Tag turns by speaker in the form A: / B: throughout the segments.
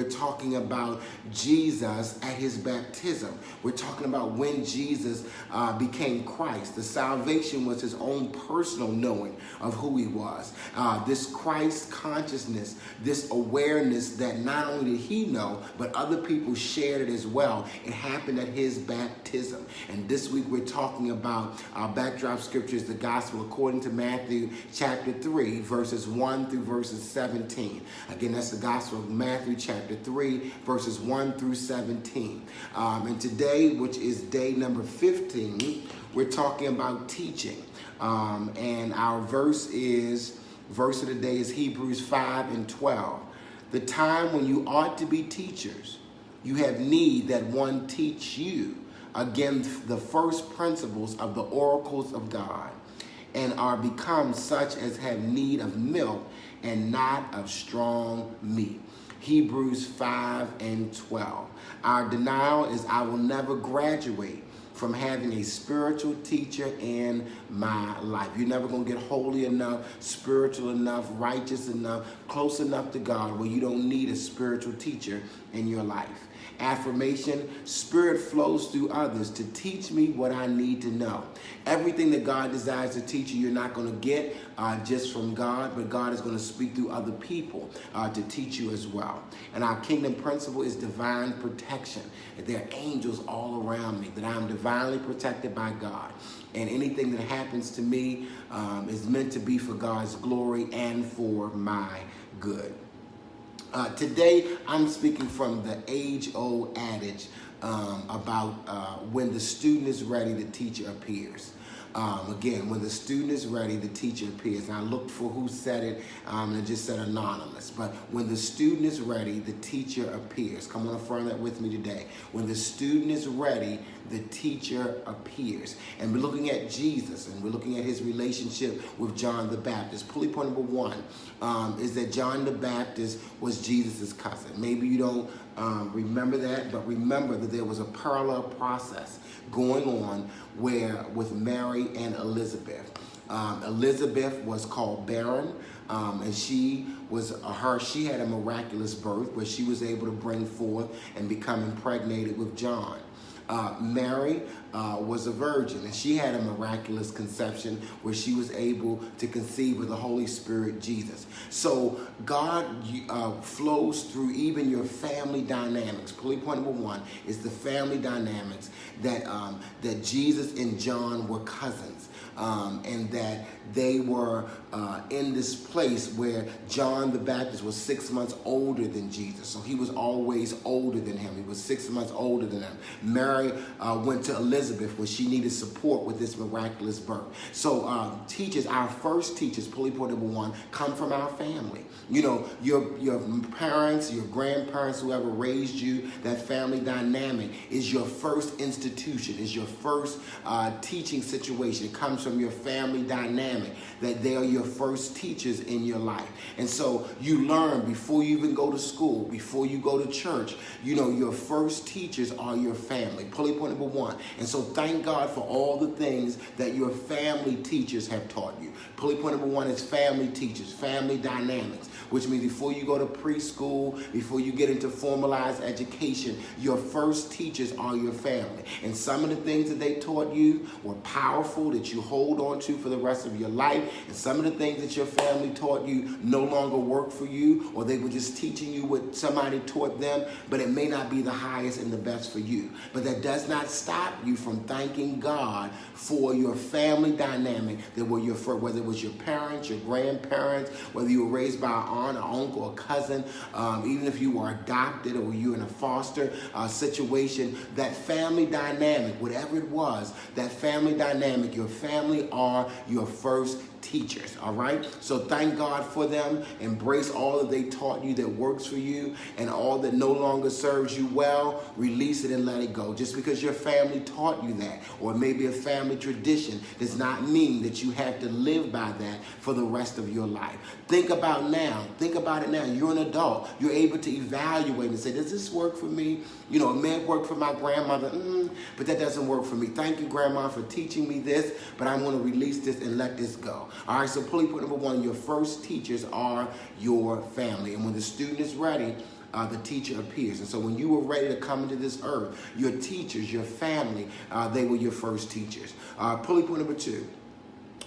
A: we're talking about Jesus at his baptism. We're talking about when Jesus became Christ. The salvation was his own personal knowing of who he was. This Christ consciousness, this awareness that not only did he know, but other people shared it as well. It happened at his baptism. And this week we're talking about our backdrop scriptures, the gospel according to Matthew chapter 3, verses 1 through verses 17. Again, that's the gospel of Matthew chapter 3, verses 1 through 17. And today, which is day number 15, we're talking about teaching. And our verse of the day is Hebrews 5 and 12. The time when you ought to be teachers, you have need that one teach you again the first principles of the oracles of God, and are become such as have need of milk and not of strong meat. Hebrews 5 and 12. Our denial is I will never graduate from having a spiritual teacher in my life. You're never going to get holy enough, spiritual enough, righteous enough, close enough to God where you don't need a spiritual teacher in your life. Affirmation, Spirit flows through others to teach me what I need to know. Everything that God desires to teach you, you're not going to get just from God, but God is going to speak through other people to teach you as well. And our kingdom principle is divine protection. There are angels all around me, that I'm divinely protected by God. And anything that happens to me is meant to be for God's glory and for my good. Today, I'm speaking from the age-old adage about when the student is ready, the teacher appears. Again, when the student is ready, the teacher appears. And I looked for who said it, and it just said anonymous. But when the student is ready, the teacher appears. Come on, affirm that with me today. When the student is ready, the teacher appears. And we're looking at Jesus, and we're looking at his relationship with John the Baptist. Pulley point number one is that John the Baptist was Jesus' cousin. Maybe you don't remember that, but remember that there was a parallel process going on with Mary and Elizabeth. Elizabeth was called barren, and she had a miraculous birth where she was able to bring forth and become impregnated with John. Mary was a virgin, and she had a miraculous conception where she was able to conceive of the Holy Spirit, Jesus. So God flows through even your family dynamics. Pulley point number one is the family dynamics that Jesus and John were cousins. And that they were in this place where John the Baptist was 6 months older than Jesus. So he was always older than him. He was 6 months older than him. Mary went to Elizabeth where she needed support with this miraculous birth. So teachers, our first teachers, pulley point number one, come from our family. You know, your parents, your grandparents, whoever raised you, that family dynamic is your first institution, is your first teaching situation. It comes from your family dynamic, that they are your first teachers in your life. And so you learn before you even go to school, before you go to church, you know, your first teachers are your family. Pulley point number one. And so thank God for all the things that your family teachers have taught you. Pulley point number one is family teachers, family dynamics, which means before you go to preschool, before you get into formalized education, your first teachers are your family. And some of the things that they taught you were powerful, that you hold on to for the rest of your life. And some of the things that your family taught you no longer work for you, or they were just teaching you what somebody taught them, but it may not be the highest and the best for you. But that does not stop you from thanking God for your family dynamic, that were your first, whether it was your parents, your grandparents, whether you were raised by an aunt, an uncle, a cousin, even if you were adopted or you were in a foster situation, that family dynamic, whatever it was, that family dynamic, your family are your first teachers, all right? So thank God for them. Embrace all that they taught you that works for you, and all that no longer serves you well, release it and let it go. Just because your family taught you that, or maybe a family tradition, does not mean that you have to live by that for the rest of your life. Think about it now. You're an adult. You're able to evaluate and say, does this work for me? You know, it may have worked for my grandmother, but that doesn't work for me. Thank you, Grandma, for teaching me this, but I'm going to release this and let this go. All right, so pulley point number one, your first teachers are your family. And when the student is ready, the teacher appears. And so when you were ready to come into this earth, your teachers, your family, they were your first teachers. Pulley point number 2,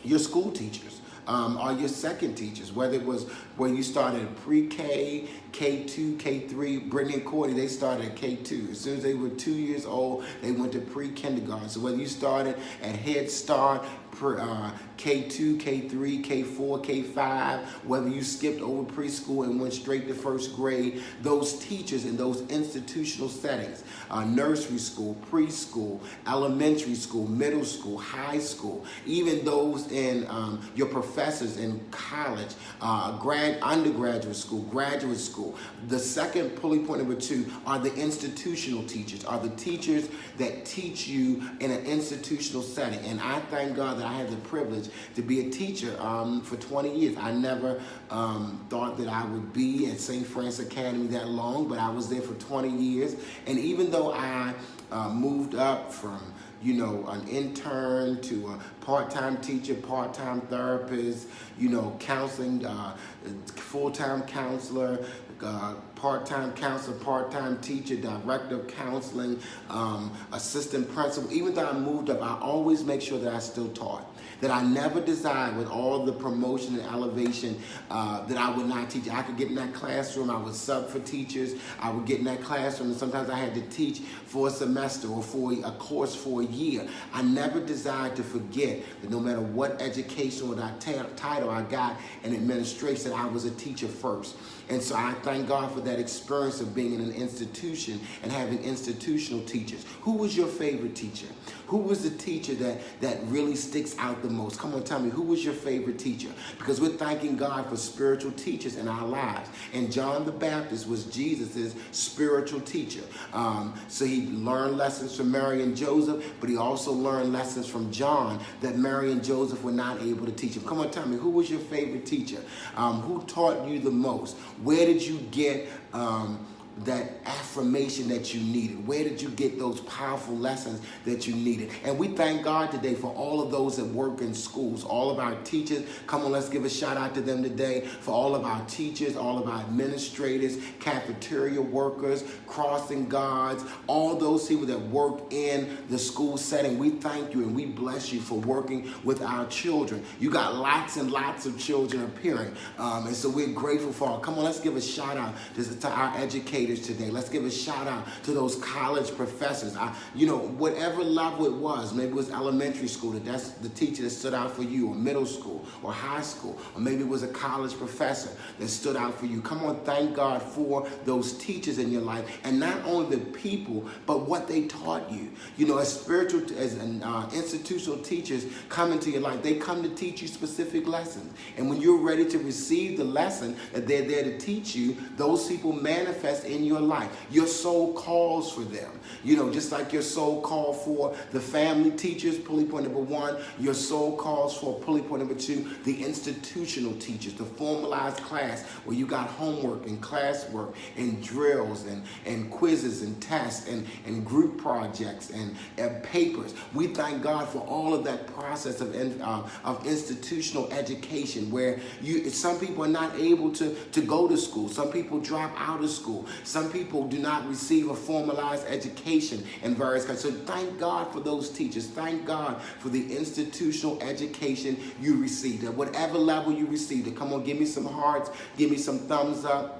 A: your school teachers. Are your second teachers, whether it was where you started at pre-K, K2, K3, Brittany and Courtney, they started at K2. As soon as they were 2 years old, they went to pre-kindergarten. So whether you started at Head Start, K2, K3, K4, K5, whether you skipped over preschool and went straight to first grade, those teachers in those institutional settings, nursery school, preschool, elementary school, middle school, high school, even those in your professors in college, undergraduate school, graduate school. The second pulley point number 2 are the institutional teachers, are the teachers that teach you in an institutional setting. And I thank God that I had the privilege to be a teacher for 20 years. I never thought that I would be at St. Francis Academy that long, but I was there for 20 years. And even though I moved up from an intern to a part-time teacher, part-time therapist, counseling, full-time counselor, part-time counselor, part-time teacher, director of counseling, assistant principal. Even though I moved up, I always make sure that I still taught. That I never desired with all the promotion and elevation that I would not teach. I could get in that classroom, I would sub for teachers, I would get in that classroom, and sometimes I had to teach for a semester or for a course for a year. I never desired to forget that no matter what education or title I got in administration, I was a teacher first. And so I thank God for that experience of being in an institution and having institutional teachers. Who was your favorite teacher? Who was the teacher that really sticks out the most? Come on, tell me, who was your favorite teacher? Because we're thanking God for spiritual teachers in our lives. And John the Baptist was Jesus's spiritual teacher. So he learned lessons from Mary and Joseph, but he also learned lessons from John that Mary and Joseph were not able to teach him. Come on, tell me, who was your favorite teacher? Who taught you the most? Where did you get that affirmation that you needed? Where did you get those powerful lessons that you needed? And we thank God today for all of those that work in schools, all of our teachers. Come on, let's give a shout out to them today. For all of our teachers, all of our administrators, cafeteria workers, crossing guards, all those people that work in the school setting. We thank you and we bless you for working with our children. You got lots and lots of children appearing. And so we're grateful for. Come on, let's give a shout out to our educators today. Let's give a shout out to those college professors. Whatever level it was, maybe it was elementary school, that's the teacher that stood out for you, or middle school, or high school, or maybe it was a college professor that stood out for you. Come on, thank God for those teachers in your life, and not only the people, but what they taught you. As institutional teachers come into your life, they come to teach you specific lessons. And when you're ready to receive the lesson that they're there to teach you, those people manifest in your life. Your soul calls for them. Just like your soul called for the family teachers, pulley point number 1, your soul calls for pulley point number 2, the institutional teachers, the formalized class where you got homework and classwork and drills and quizzes and tests and group projects and papers. We thank God for all of that process of institutional education where some people are not able to go to school. Some people drop out of school. Some people do not receive a formalized education in various kinds. So thank God for those teachers. Thank God for the institutional education you received. At whatever level you received it. Come on, give me some hearts. Give me some thumbs up.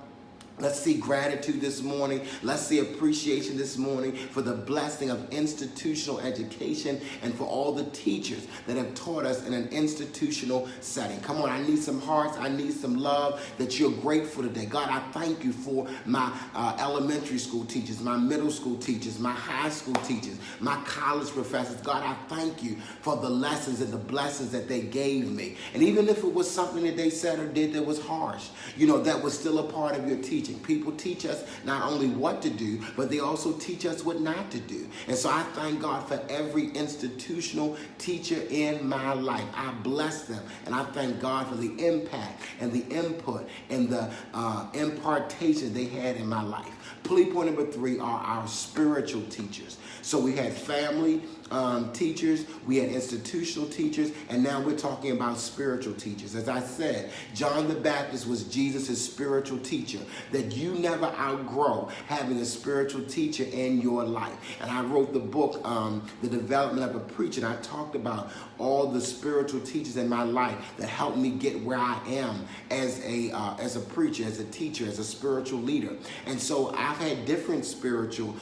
A: Let's see gratitude this morning. Let's see appreciation this morning for the blessing of institutional education and for all the teachers that have taught us in an institutional setting. Come on, I need some hearts. I need some love that you're grateful today. God, I thank you for my elementary school teachers, my middle school teachers, my high school teachers, my college professors. God, I thank you for the lessons and the blessings that they gave me. And even if it was something that they said or did that was harsh, that was still a part of your teaching. People teach us not only what to do, but they also teach us what not to do. And so I thank God for every institutional teacher in my life. I bless them, and I thank God for the impact and the input and the impartation they had in my life. Pulley point number 3 are our spiritual teachers. So we had family teachers, we had institutional teachers, and now we're talking about spiritual teachers. As I said, John the Baptist was Jesus' spiritual teacher that that you never outgrow having a spiritual teacher in your life. And I wrote the book, The Development of a Preacher, and I talked about all the spiritual teachers in my life that helped me get where I am as a preacher, as a teacher, as a spiritual leader. And so I've had different spiritual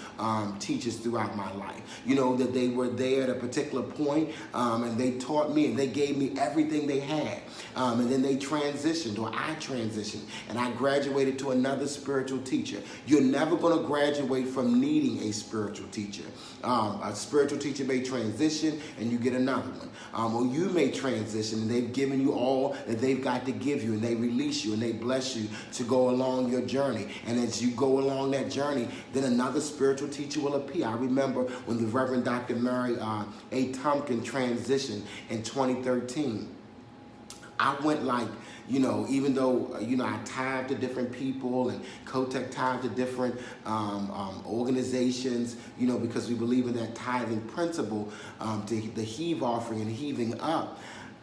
A: teachers throughout my life. You know, that they were there at a particular point, and they taught me and they gave me everything they had. And then they transitioned, or I transitioned, and I graduated to another spiritual teacher. You're never going to graduate from needing a spiritual teacher. A spiritual teacher may transition and you get another one. Or you may transition and they've given you all that they've got to give you, and they release you and they bless you to go along your journey. And as you go along that journey, then another spiritual teacher will appear. I remember when the Reverend Dr. Mary A. Tompkins transitioned in 2013. I went like, you know, even though, you know, I tithe to different people and Kotech tithe to different organizations, you know, because we believe in that tithing principle, to the heave offering and heaving up.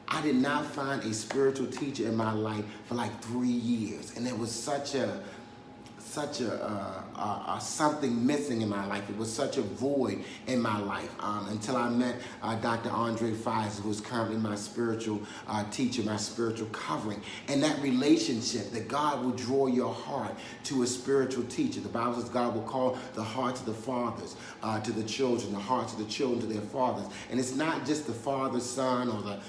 A: I did not find a spiritual teacher in my life for like 3 years. And there was such a something missing in my life. It was such a void in my life until I met Dr. Andre Fies, who is currently my spiritual teacher, my spiritual covering. And that relationship, that God will draw your heart to a spiritual teacher. The Bible says God will call the hearts of the fathers to the children, the hearts of the children to their fathers. And it's not just the father-son or the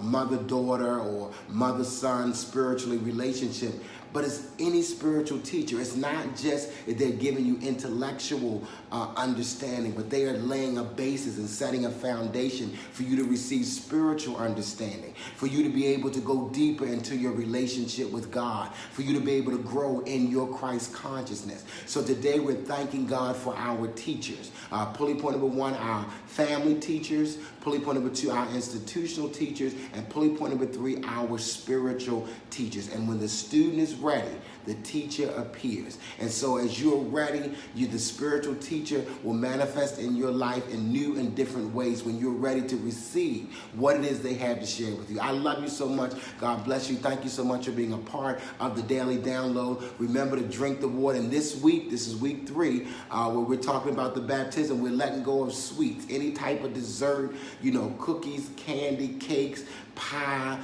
A: mother-daughter or mother-son spiritually relationship, but it's any spiritual teacher. It's not just that they're giving you intellectual understanding, but they are laying a basis and setting a foundation for you to receive spiritual understanding, for you to be able to go deeper into your relationship with God, for you to be able to grow in your Christ consciousness. So today we're thanking God for our teachers. Pulley point number 1, our family teachers. Pulley point number 2, our institutional teachers. And pulley point number 3, our spiritual teachers. And when the student is ready, the teacher appears. And so as you're ready, the spiritual teacher will manifest in your life in new and different ways when you're ready to receive what it is they have to share with you. I love you so much. God bless you. Thank you so much for being a part of the Daily Download. Remember to drink the water. And this week, this is week 3, where we're talking about the baptism. We're letting go of sweets, any type of dessert, you know, cookies, candy, cakes, pie,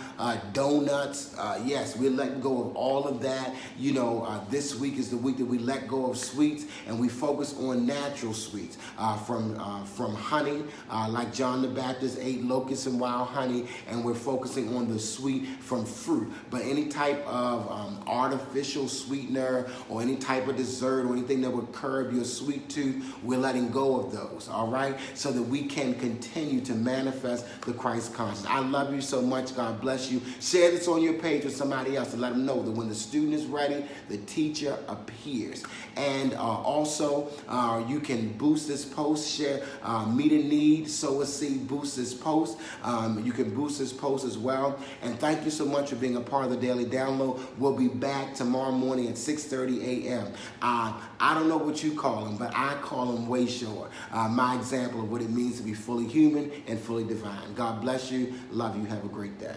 A: donuts. Yes, we're letting go of all of that. You know, this week is the week that we let go of sweets, and we focus on natural sweets from honey, like John the Baptist ate locusts and wild honey, and we're focusing on the sweet from fruit. But any type of artificial sweetener or any type of dessert or anything that would curb your sweet tooth, we're letting go of those, all right? So that we can continue to manifest the Christ consciousness. I love you so much. God bless you. Share this on your page with somebody else and let them know that when the student is ready, the teacher appears. And also, you can boost this post, share, meet a need, sow a seed, boost this post. You can boost this post as well. And thank you so much for being a part of the Daily Download. We'll be back tomorrow morning at 6:30 a.m. I don't know what you call them, but I call them way short. My example of what it means to be fully human and fully divine. God bless you. Love you. Have a great day.